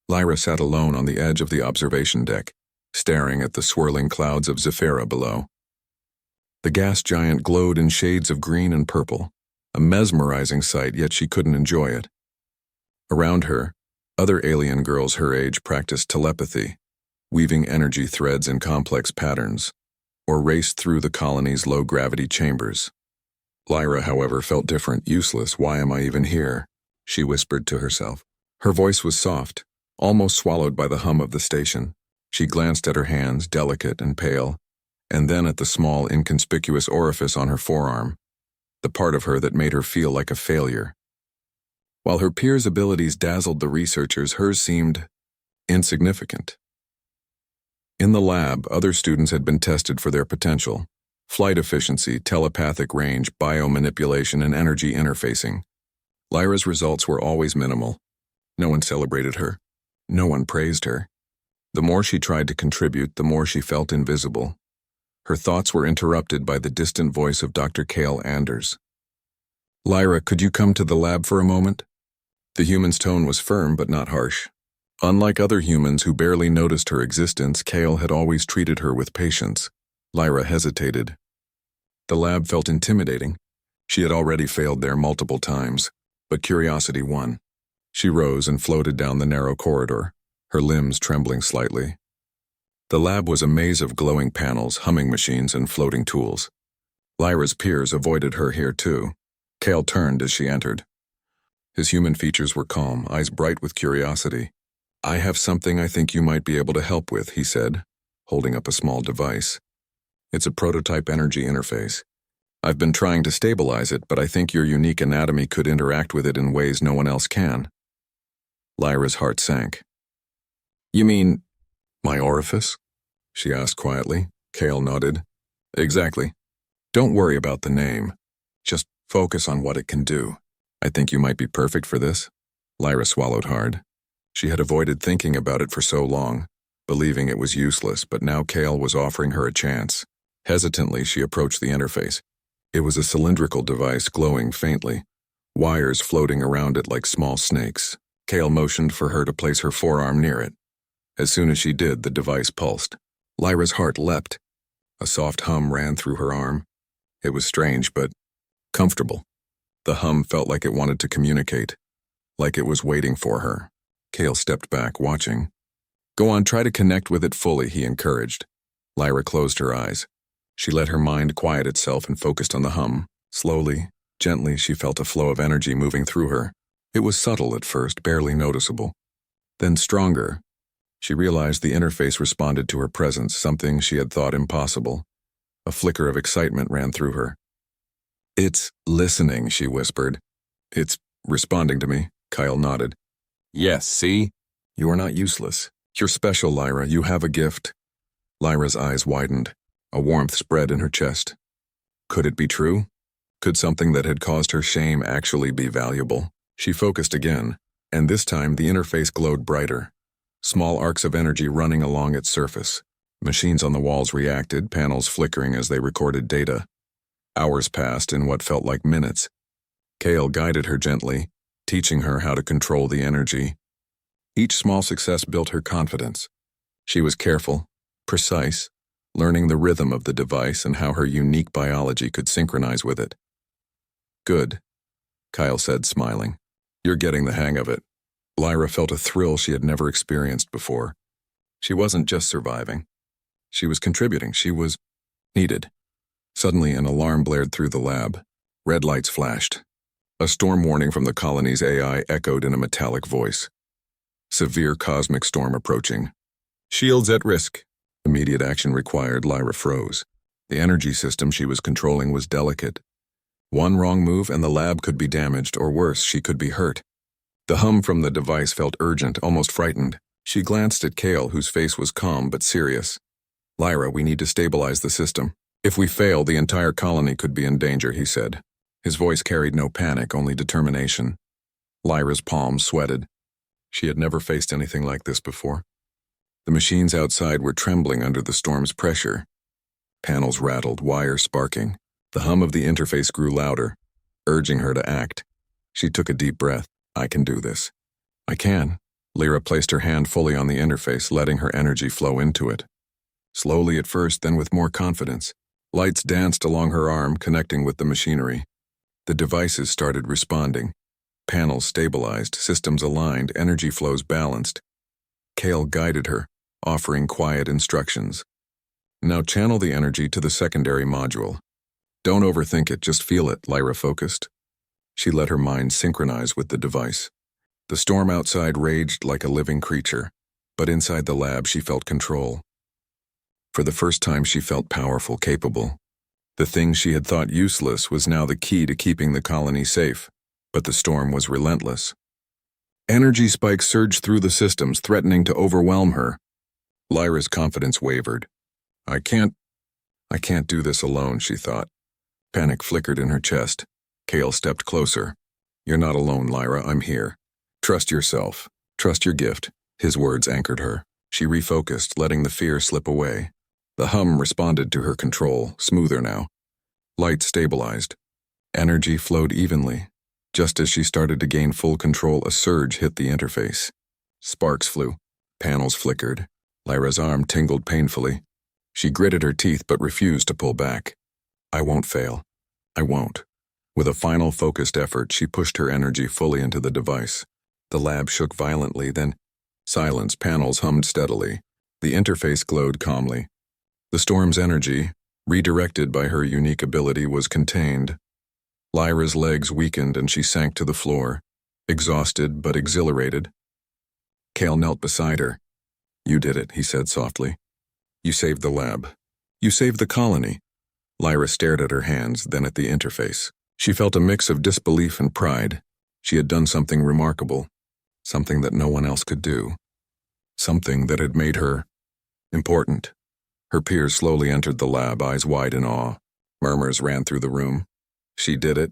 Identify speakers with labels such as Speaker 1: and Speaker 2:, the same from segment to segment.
Speaker 1: Lyra sat alone on the edge of the observation deck, staring at the swirling clouds of Zephyra below. The gas giant glowed in shades of green and purple, a mesmerizing sight, yet she couldn't enjoy it. Around her, other alien girls her age practiced telepathy, weaving energy threads in complex patterns, or raced through the colony's low-gravity chambers. Lyra, however, felt different, useless. Why am I even here? She whispered to herself. Her voice was soft, almost swallowed by the hum of the station. She glanced at her hands, delicate and pale, and then at the small, inconspicuous orifice on her forearm, the part of her that made her feel like a failure. While her peers' abilities dazzled the researchers, hers seemed insignificant. In the lab, other students had been tested for their potential: flight efficiency, telepathic range, biomanipulation, and energy interfacing. Lyra's results were always minimal. No one celebrated her. No one praised her. The more she tried to contribute, the more she felt invisible. Her thoughts were interrupted by the distant voice of Dr. Cale Anders. "Lyra, could you come to the lab for a moment?" The human's tone was firm but not harsh. Unlike other humans who barely noticed her existence, Cale had always treated her with patience. Lyra hesitated. The lab felt intimidating. She had already failed there multiple times, but curiosity won. She rose and floated down the narrow corridor, her limbs trembling slightly. The lab was a maze of glowing panels, humming machines, and floating tools. Lyra's peers avoided her here too. Cale turned as she entered. His human features were calm, eyes bright with curiosity. "I have something I think you might be able to help with," he said, holding up a small device. "It's a prototype energy interface. I've been trying to stabilize it, but I think your unique anatomy could interact with it in ways no one else can." Lyra's heart sank. "You mean my orifice?" she asked quietly. Cale nodded. "Exactly. Don't worry about the name. Just focus on what it can do. I think you might be perfect for this." Lyra swallowed hard. She had avoided thinking about it for so long, believing it was useless, but now Cale was offering her a chance. Hesitantly, she approached the interface. It was a cylindrical device glowing faintly, wires floating around it like small snakes. Cale motioned for her to place her forearm near it. As soon as she did, the device pulsed. Lyra's heart leapt. A soft hum ran through her arm. It was strange, but comfortable. The hum felt like it wanted to communicate, like it was waiting for her. Cale stepped back, watching. "Go on, try to connect with it fully," he encouraged. Lyra closed her eyes. She let her mind quiet itself and focused on the hum. Slowly, gently, she felt a flow of energy moving through her. It was subtle at first, barely noticeable. Then stronger. She realized the interface responded to her presence, something she had thought impossible. A flicker of excitement ran through her. "It's listening," she whispered. "It's responding to me," Kyle nodded. "Yes, see? You are not useless. You're special, Lyra. You have a gift." Lyra's eyes widened. A warmth spread in her chest. Could it be true? Could something that had caused her shame actually be valuable? She focused again, and this time the interface glowed brighter. Small arcs of energy running along its surface. Machines on the walls reacted, panels flickering as they recorded data. Hours passed in what felt like minutes. Cale guided her gently, teaching her how to control the energy. Each small success built her confidence. She was careful, precise, learning the rhythm of the device and how her unique biology could synchronize with it. "Good," Kyle said, smiling. "You're getting the hang of it." Lyra felt a thrill she had never experienced before. She wasn't just surviving. She was contributing. She was needed. Suddenly, an alarm blared through the lab. Red lights flashed. A storm warning from the colony's AI echoed in a metallic voice. "Severe cosmic storm approaching. Shields at risk." Immediate action required. Lyra froze. The energy system she was controlling was delicate. One wrong move and the lab could be damaged, or worse, she could be hurt. The hum from the device felt urgent, almost frightened. She glanced at Cale, whose face was calm but serious. "Lyra, we need to stabilize the system. If we fail, the entire colony could be in danger," he said. His voice carried no panic, only determination. Lyra's palms sweated. She had never faced anything like this before. The machines outside were trembling under the storm's pressure. Panels rattled, wires sparking. The hum of the interface grew louder, urging her to act. She took a deep breath. "I can do this. I can." Lyra placed her hand fully on the interface, letting her energy flow into it. Slowly at first, then with more confidence. Lights danced along her arm, connecting with the machinery. The devices started responding. Panels stabilized, systems aligned, energy flows balanced. Kale guided her, offering quiet instructions. Now channel the energy to the secondary module. Don't overthink it, just feel it, Lyra focused. She let her mind synchronize with the device. The storm outside raged like a living creature, but inside the lab she felt control. For the first time she felt powerful, capable. The thing she had thought useless was now the key to keeping the colony safe, but the storm was relentless. Energy spikes surged through the systems, threatening to overwhelm her. Lyra's confidence wavered. I can't do this alone, she thought. Panic flickered in her chest. Kale stepped closer. You're not alone, Lyra, I'm here. Trust yourself. Trust your gift. His words anchored her. She refocused, letting the fear slip away. The hum responded to her control, smoother now. Light stabilized. Energy flowed evenly. Just as she started to gain full control, a surge hit the interface. Sparks flew. Panels flickered. Lyra's arm tingled painfully. She gritted her teeth but refused to pull back. I won't fail. I won't. With a final focused effort, she pushed her energy fully into the device. The lab shook violently, then silence. Panels hummed steadily. The interface glowed calmly. The storm's energy, redirected by her unique ability, was contained. Lyra's legs weakened and she sank to the floor, exhausted but exhilarated. Kale knelt beside her. You did it, he said softly. You saved the lab. You saved the colony. Lyra stared at her hands, then at the interface. She felt a mix of disbelief and pride. She had done something remarkable, something that no one else could do, something that had made her important. Her peers slowly entered the lab, eyes wide in awe. Murmurs ran through the room. She did it.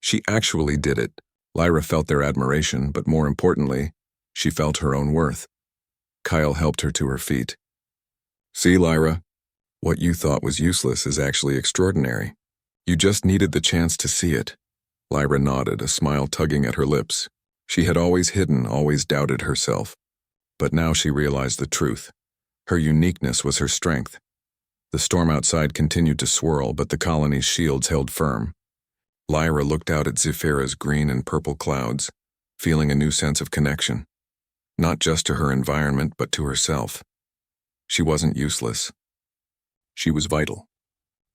Speaker 1: She actually did it. Lyra felt their admiration, but more importantly, she felt her own worth. Kyle helped her to her feet. See, Lyra, what you thought was useless is actually extraordinary. You just needed the chance to see it. Lyra nodded, a smile tugging at her lips. She had always hidden, always doubted herself. But now she realized the truth. Her uniqueness was her strength. The storm outside continued to swirl, but the colony's shields held firm. Lyra looked out at Zephyra's green and purple clouds, feeling a new sense of connection. Not just to her environment, but to herself. She wasn't useless. She was vital.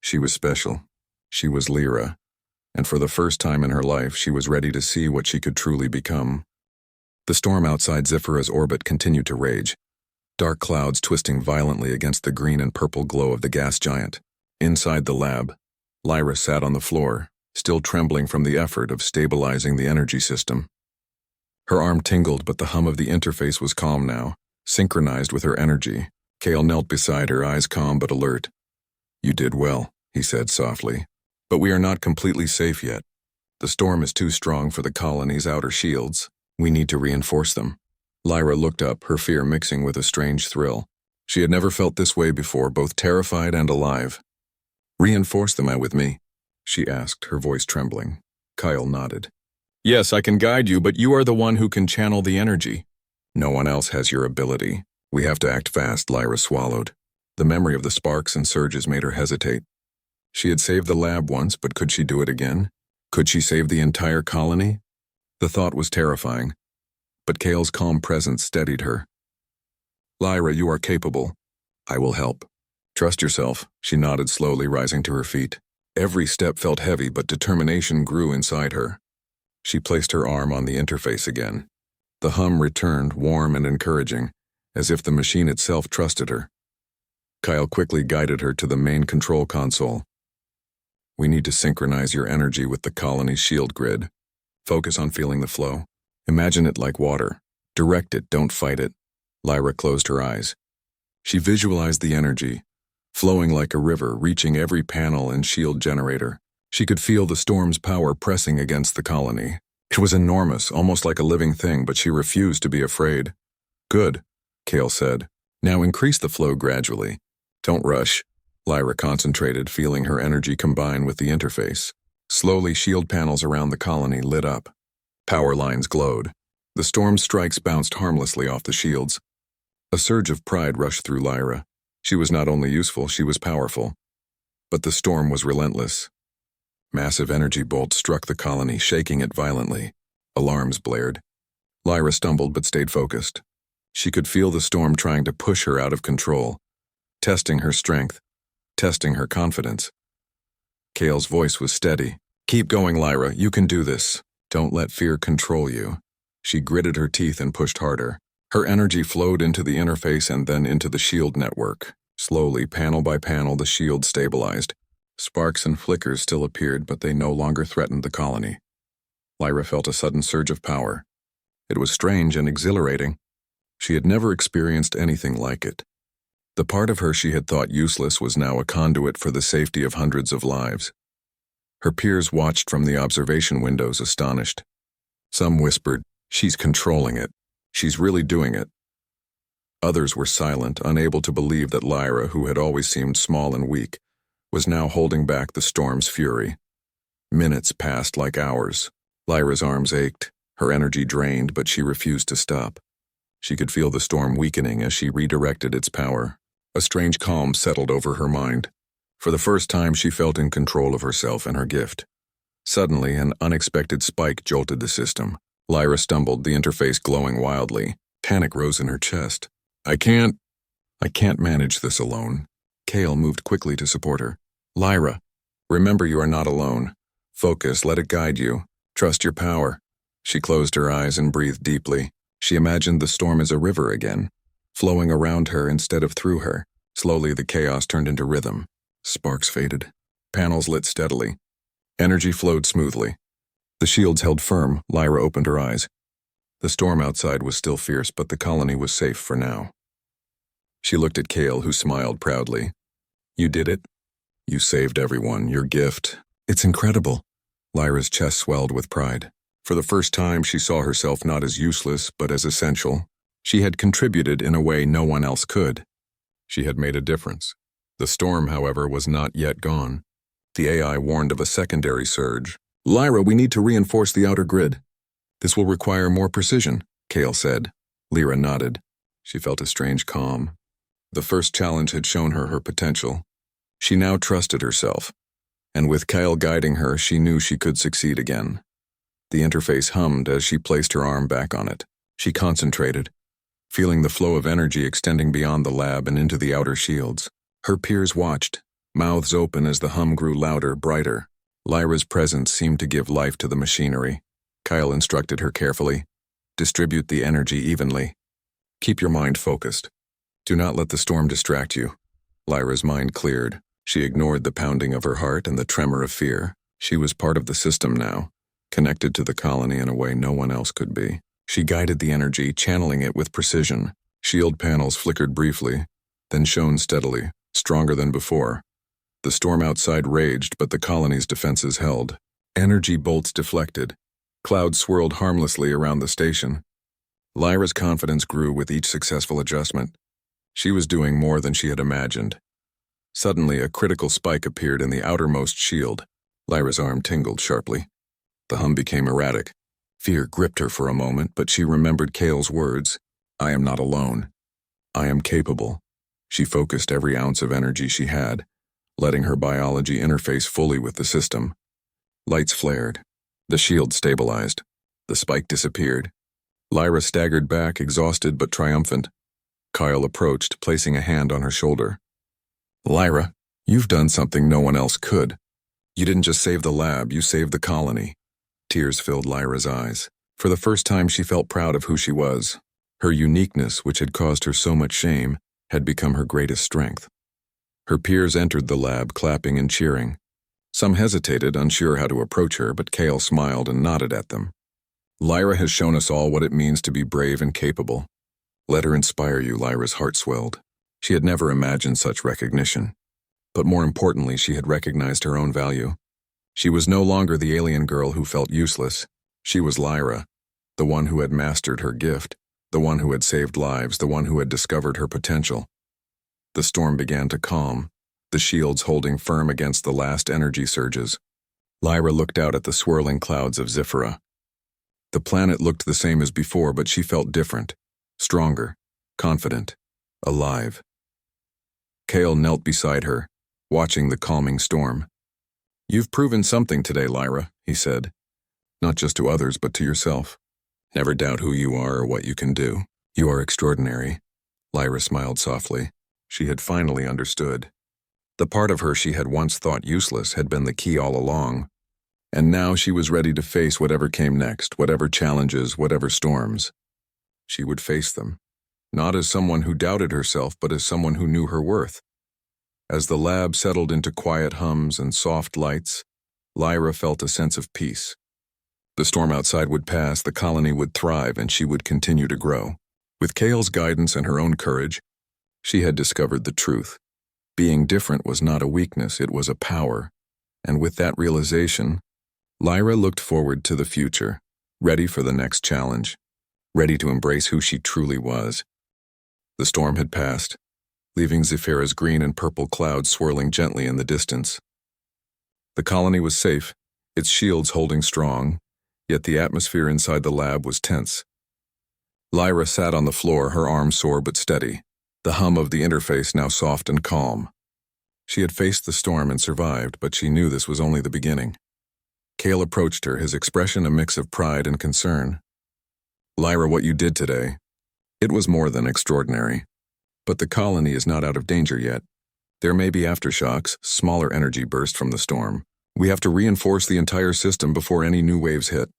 Speaker 1: She was special. She was Lyra, and for the first time in her life, she was ready to see what she could truly become. The storm outside Zephyra's orbit continued to rage, dark clouds twisting violently against the green and purple glow of the gas giant. Inside the lab, Lyra sat on the floor, still trembling from the effort of stabilizing the energy system. Her arm tingled, but the hum of the interface was calm now, synchronized with her energy. Kale knelt beside her, eyes calm but alert. You did well, he said softly. But we are not completely safe yet. The storm is too strong for the colony's outer shields. We need to reinforce them. Lyra looked up, her fear mixing with a strange thrill. She had never felt this way before, both terrified and alive. Reinforce them with me? She asked, her voice trembling. Kyle nodded. Yes, I can guide you, but you are the one who can channel the energy. No one else has your ability. We have to act fast, Lyra swallowed. The memory of the sparks and surges made her hesitate. She had saved the lab once, but could she do it again? Could she save the entire colony? The thought was terrifying, but Kale's calm presence steadied her. Lyra, you are capable. I will help. Trust yourself, she nodded slowly, rising to her feet. Every step felt heavy, but determination grew inside her. She placed her arm on the interface again. The hum returned, warm and encouraging, as if the machine itself trusted her. Kyle quickly guided her to the main control console. We need to synchronize your energy with the colony's shield grid. Focus on feeling the flow. Imagine it like water. Direct it, don't fight it. Lyra closed her eyes. She visualized the energy, flowing like a river, reaching every panel and shield generator. She could feel the storm's power pressing against the colony. It was enormous, almost like a living thing, but she refused to be afraid. Good, Kale said. Now increase the flow gradually. Don't rush. Lyra concentrated, feeling her energy combine with the interface. Slowly, shield panels around the colony lit up. Power lines glowed. The storm's strikes bounced harmlessly off the shields. A surge of pride rushed through Lyra. She was not only useful, she was powerful. But the storm was relentless. Massive energy bolts struck the colony, shaking it violently. Alarms blared. Lyra stumbled but stayed focused. She could feel the storm trying to push her out of control, testing her strength, testing her confidence. Kale's voice was steady. "Keep going, Lyra. You can do this. Don't let fear control you." She gritted her teeth and pushed harder. Her energy flowed into the interface and then into the shield network. Slowly, panel by panel, the shield stabilized. Sparks and flickers still appeared, but they no longer threatened the colony. Lyra felt a sudden surge of power. It was strange and exhilarating. She had never experienced anything like it. The part of her she had thought useless was now a conduit for the safety of hundreds of lives. Her peers watched from the observation windows, astonished. Some whispered, "She's controlling it. She's really doing it." Others were silent, unable to believe that Lyra, who had always seemed small and weak, was now holding back the storm's fury. Minutes passed like hours. Lyra's arms ached, her energy drained, but she refused to stop. She could feel the storm weakening as she redirected its power. A strange calm settled over her mind. For the first time, she felt in control of herself and her gift. Suddenly, an unexpected spike jolted the system. Lyra stumbled, the interface glowing wildly. Panic rose in her chest. I can't manage this alone." Kale moved quickly to support her. "Lyra, remember you are not alone. Focus, let it guide you. Trust your power." She closed her eyes and breathed deeply. She imagined the storm as a river again, flowing around her instead of through her. Slowly, the chaos turned into rhythm. Sparks faded. Panels lit steadily. Energy flowed smoothly. The shields held firm. Lyra opened her eyes. The storm outside was still fierce, but the colony was safe for now. She looked at Kale, who smiled proudly. "You did it. You saved everyone. Your gift. It's incredible." Lyra's chest swelled with pride. For the first time, she saw herself not as useless, but as essential. She had contributed in a way no one else could. She had made a difference. The storm, however, was not yet gone. The AI warned of a secondary surge. "Lyra, we need to reinforce the outer grid. This will require more precision," Kale said. Lyra nodded. She felt a strange calm. The first challenge had shown her her potential. She now trusted herself. And with Kale guiding her, she knew she could succeed again. The interface hummed as she placed her arm back on it. She concentrated, feeling the flow of energy extending beyond the lab and into the outer shields. Her peers watched, mouths open as the hum grew louder, brighter. Lyra's presence seemed to give life to the machinery. Kyle instructed her carefully. "Distribute the energy evenly. Keep your mind focused. Do not let the storm distract you." Lyra's mind cleared. She ignored the pounding of her heart and the tremor of fear. She was part of the system now, connected to the colony in a way no one else could be. She guided the energy, channeling it with precision. Shield panels flickered briefly, then shone steadily, stronger than before. The storm outside raged, but the colony's defenses held. Energy bolts deflected. Clouds swirled harmlessly around the station. Lyra's confidence grew with each successful adjustment. She was doing more than she had imagined. Suddenly, a critical spike appeared in the outermost shield. Lyra's arm tingled sharply. The hum became erratic. Fear gripped her for a moment, but she remembered Kale's words. "I am not alone. I am capable." She focused every ounce of energy she had, letting her biology interface fully with the system. Lights flared. The shield stabilized. The spike disappeared. Lyra staggered back, exhausted but triumphant. Kyle approached, placing a hand on her shoulder. "Lyra, you've done something no one else could. You didn't just save the lab, you saved the colony." Tears filled Lyra's eyes. For the first time, she felt proud of who she was. Her uniqueness, which had caused her so much shame, had become her greatest strength. Her peers entered the lab, clapping and cheering. Some hesitated, unsure how to approach her, but Kale smiled and nodded at them. "Lyra has shown us all what it means to be brave and capable. Let her inspire you." Lyra's heart swelled. She had never imagined such recognition. But more importantly, she had recognized her own value. She was no longer the alien girl who felt useless. She was Lyra, the one who had mastered her gift, the one who had saved lives, the one who had discovered her potential. The storm began to calm, the shields holding firm against the last energy surges. Lyra looked out at the swirling clouds of Zifra. The planet looked the same as before, but she felt different, stronger, confident, alive. Kale knelt beside her, watching the calming storm. "You've proven something today, Lyra," he said. "Not just to others, but to yourself. Never doubt who you are or what you can do. You are extraordinary." Lyra smiled softly. She had finally understood. The part of her she had once thought useless had been the key all along, and now she was ready to face whatever came next, whatever challenges, whatever storms. She would face them, not as someone who doubted herself, but as someone who knew her worth. As the lab settled into quiet hums and soft lights, Lyra felt a sense of peace. The storm outside would pass, the colony would thrive, and she would continue to grow. With Kale's guidance and her own courage, she had discovered the truth. Being different was not a weakness, it was a power. And with that realization, Lyra looked forward to the future, ready for the next challenge, ready to embrace who she truly was. The storm had passed, leaving Zephyra's green and purple clouds swirling gently in the distance. The colony was safe, its shields holding strong, yet the atmosphere inside the lab was tense. Lyra sat on the floor, her arms sore but steady, the hum of the interface now soft and calm. She had faced the storm and survived, but she knew this was only the beginning. Kale approached her, his expression a mix of pride and concern. "Lyra, what you did today, it was more than extraordinary. But the colony is not out of danger yet. There may be aftershocks, smaller energy bursts from the storm. We have to reinforce the entire system before any new waves hit."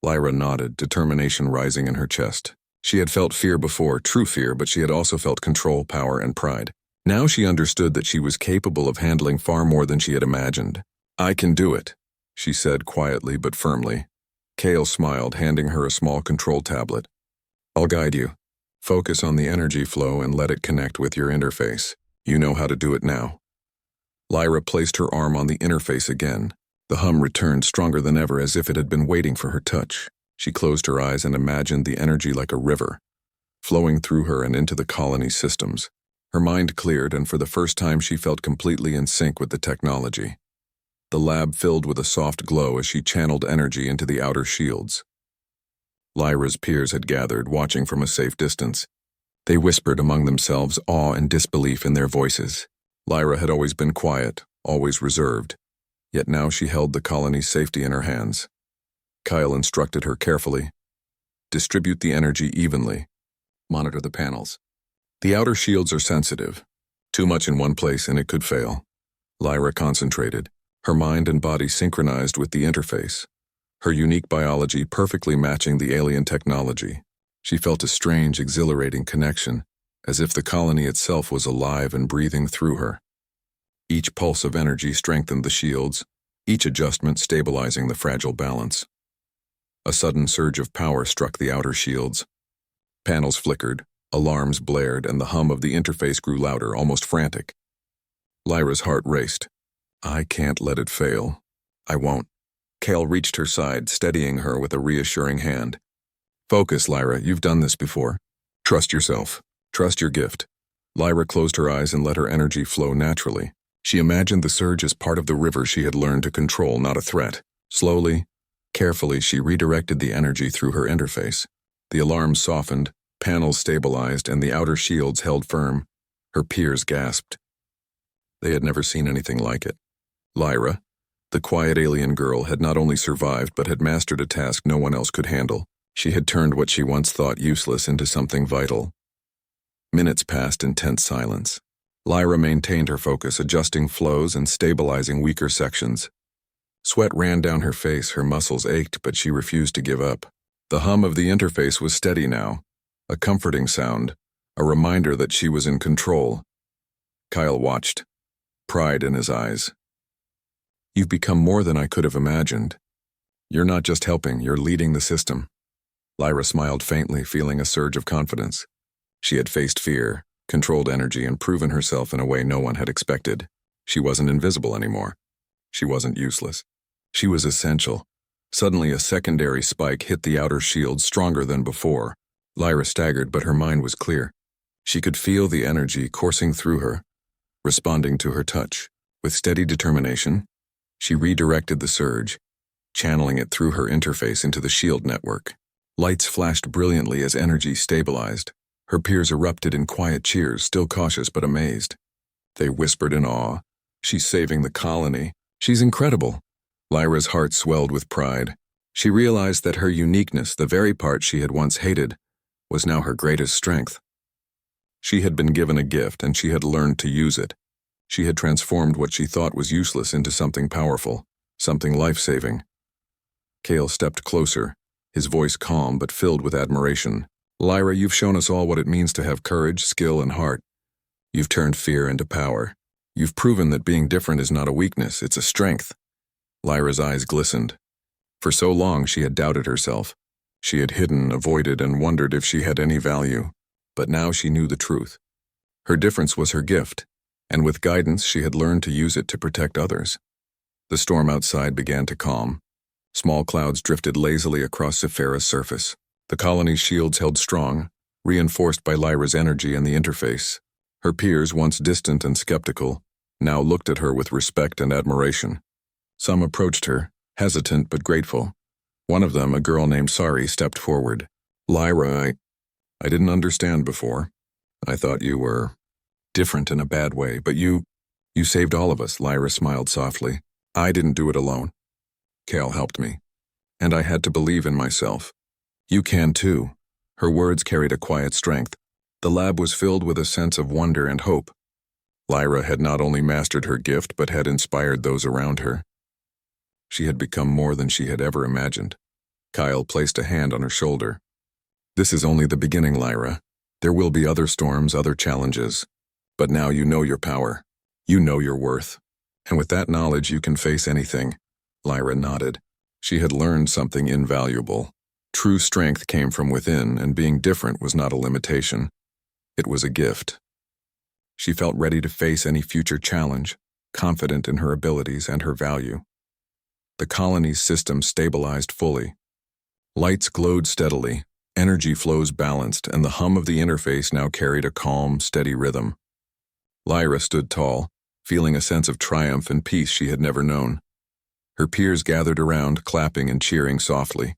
Speaker 1: Lyra nodded, determination rising in her chest. She had felt fear before, true fear, but she had also felt control, power, and pride. Now she understood that she was capable of handling far more than she had imagined. "I can do it," she said quietly but firmly. Kale smiled, handing her a small control tablet. "I'll guide you. Focus on the energy flow and let it connect with your interface. You know how to do it now." Lyra placed her arm on the interface again. The hum returned stronger than ever, as if it had been waiting for her touch. She closed her eyes and imagined the energy like a river, flowing through her and into the colony's systems. Her mind cleared, and for the first time she felt completely in sync with the technology. The lab filled with a soft glow as she channeled energy into the outer shields. Lyra's peers had gathered, watching from a safe distance. They whispered among themselves, awe and disbelief in their voices. Lyra had always been quiet, always reserved, yet now she held the colony's safety in her hands. Kyle instructed her carefully. "Distribute the energy evenly. Monitor the panels. The outer shields are sensitive. Too much in one place and it could fail." Lyra concentrated, her mind and body synchronized with the interface, her unique biology perfectly matching the alien technology. She felt a strange, exhilarating connection, as if the colony itself was alive and breathing through her. Each pulse of energy strengthened the shields, each adjustment stabilizing the fragile balance. A sudden surge of power struck the outer shields. Panels flickered, alarms blared, and the hum of the interface grew louder, almost frantic. Lyra's heart raced. "I can't let it fail. I won't." Kale reached her side, steadying her with a reassuring hand. "Focus, Lyra. You've done this before. Trust yourself. Trust your gift." Lyra closed her eyes and let her energy flow naturally. She imagined the surge as part of the river she had learned to control, not a threat. Slowly, carefully, she redirected the energy through her interface. The alarms softened, panels stabilized, and the outer shields held firm. Her peers gasped. They had never seen anything like it. Lyra, the quiet alien girl, had not only survived but had mastered a task no one else could handle. She had turned what she once thought useless into something vital. Minutes passed in tense silence. Lyra maintained her focus, adjusting flows and stabilizing weaker sections. Sweat ran down her face, her muscles ached, but she refused to give up. The hum of the interface was steady now, a comforting sound, a reminder that she was in control. Kyle watched, pride in his eyes. "You've become more than I could have imagined. You're not just helping, you're leading the system." Lyra smiled faintly, feeling a surge of confidence. She had faced fear, controlled energy, and proven herself in a way no one had expected. She wasn't invisible anymore. She wasn't useless. She was essential. Suddenly a secondary spike hit the outer shield, stronger than before. Lyra staggered, but her mind was clear. She could feel the energy coursing through her, responding to her touch. With steady determination, she redirected the surge, channeling it through her interface into the shield network. Lights flashed brilliantly as energy stabilized. Her peers erupted in quiet cheers, still cautious but amazed. They whispered in awe, "She's saving the colony. She's incredible." Lyra's heart swelled with pride. She realized that her uniqueness, the very part she had once hated, was now her greatest strength. She had been given a gift, and she had learned to use it. She had transformed what she thought was useless into something powerful, something life-saving. Cale stepped closer, his voice calm but filled with admiration. "Lyra, you've shown us all what it means to have courage, skill, and heart. You've turned fear into power. You've proven that being different is not a weakness, it's a strength." Lyra's eyes glistened. For so long she had doubted herself. She had hidden, avoided, and wondered if she had any value. But now she knew the truth. Her difference was her gift, and with guidance she had learned to use it to protect others. The storm outside began to calm. Small clouds drifted lazily across Zephyra's surface. The colony's shields held strong, reinforced by Lyra's energy and the interface. Her peers, once distant and skeptical, now looked at her with respect and admiration. Some approached her, hesitant but grateful. One of them, a girl named Sari, stepped forward. "Lyra, I didn't understand before. I thought you were different in a bad way, but you saved all of us." Lyra smiled softly. "I didn't do it alone. Cale helped me, and I had to believe in myself. You can too." Her words carried a quiet strength. The lab was filled with a sense of wonder and hope. Lyra had not only mastered her gift but had inspired those around her. She had become more than she had ever imagined. Kyle placed a hand on her shoulder. "This is only the beginning, Lyra. There will be other storms, other challenges. But now you know your power. You know your worth. And with that knowledge you can face anything." Lyra nodded. She had learned something invaluable. True strength came from within, and being different was not a limitation. It was a gift. She felt ready to face any future challenge, confident in her abilities and her value. The colony's system stabilized fully. Lights glowed steadily, energy flows balanced, and the hum of the interface now carried a calm, steady rhythm. Lyra stood tall, feeling a sense of triumph and peace she had never known. Her peers gathered around, clapping and cheering softly.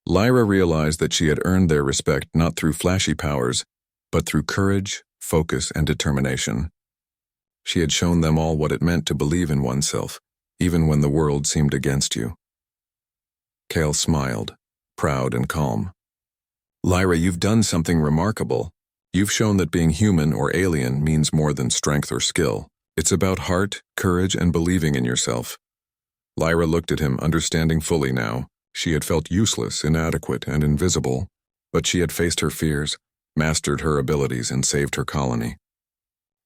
Speaker 1: Lyra realized that she had earned their respect not through flashy powers, but through courage, focus, and determination. She had shown them all what it meant to believe in oneself, even when the world seemed against you. Cale smiled, proud and calm. "Lyra, you've done something remarkable. You've shown that being human or alien means more than strength or skill. It's about heart, courage, and believing in yourself." Lyra looked at him, understanding fully now. She had felt useless, inadequate, and invisible, but she had faced her fears, mastered her abilities, and saved her colony.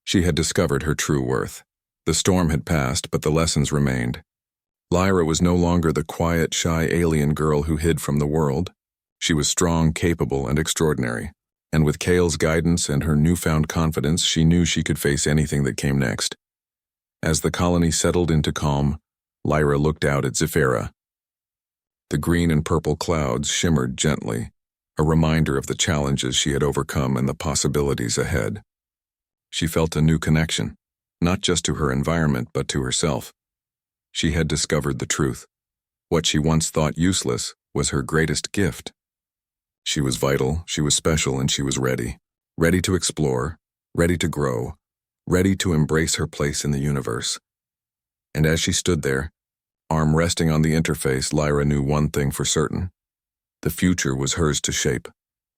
Speaker 1: She had discovered her true worth. The storm had passed, but the lessons remained. Lyra was no longer the quiet, shy alien girl who hid from the world. She was strong, capable, and extraordinary. And with Cale's guidance and her newfound confidence, she knew she could face anything that came next. As the colony settled into calm, Lyra looked out at Zephyra. The green and purple clouds shimmered gently, a reminder of the challenges she had overcome and the possibilities ahead. She felt a new connection, not just to her environment but to herself. She had discovered the truth. What she once thought useless was her greatest gift. She was vital, she was special, and she was ready. Ready to explore, ready to grow, ready to embrace her place in the universe. And as she stood there, arm resting on the interface, Lyra knew one thing for certain. The future was hers to shape,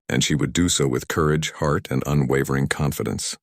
Speaker 1: and she would do so with courage, heart, and unwavering confidence.